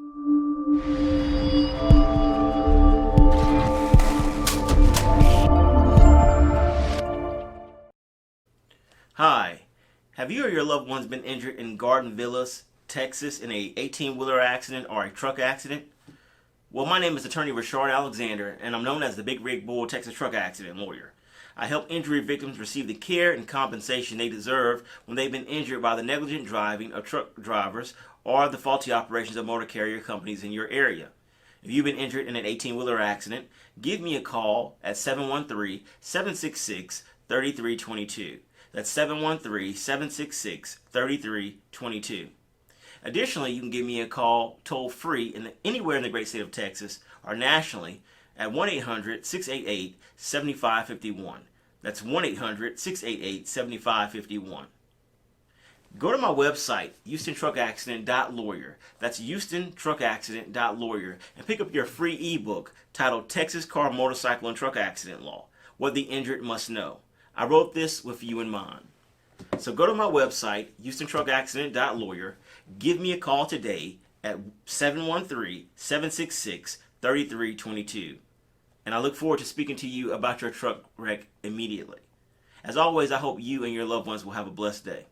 Hi, have you or your loved ones been injured in Garden Villas, Texas in a 18-wheeler accident or a truck accident? Well, my name is attorney Reshard Alexander, and I'm known as the Big Rig Bull Texas truck accident lawyer. I help injury victims receive the care and compensation they deserve when they've been injured by the negligent driving of truck drivers or the faulty operations of motor carrier companies in your area. If you've been injured in an 18-wheeler accident, give me a call at 713-766-3322. That's 713-766-3322. Additionally, you can give me a call toll-free anywhere in the great state of Texas or nationally at 1-800-688-7551. That's 1-800-688-7551. Go to my website, HoustonTruckAccident.lawyer. That's HoustonTruckAccident.lawyer, and pick up your free ebook titled Texas Car, Motorcycle, and Truck Accident Law: What the Injured Must Know. I wrote this with you in mind. So go to my website, HoustonTruckAccident.lawyer. Give me a call today at 713-766-3322. And I look forward to speaking to you about your truck wreck immediately. As always, I hope you and your loved ones will have a blessed day.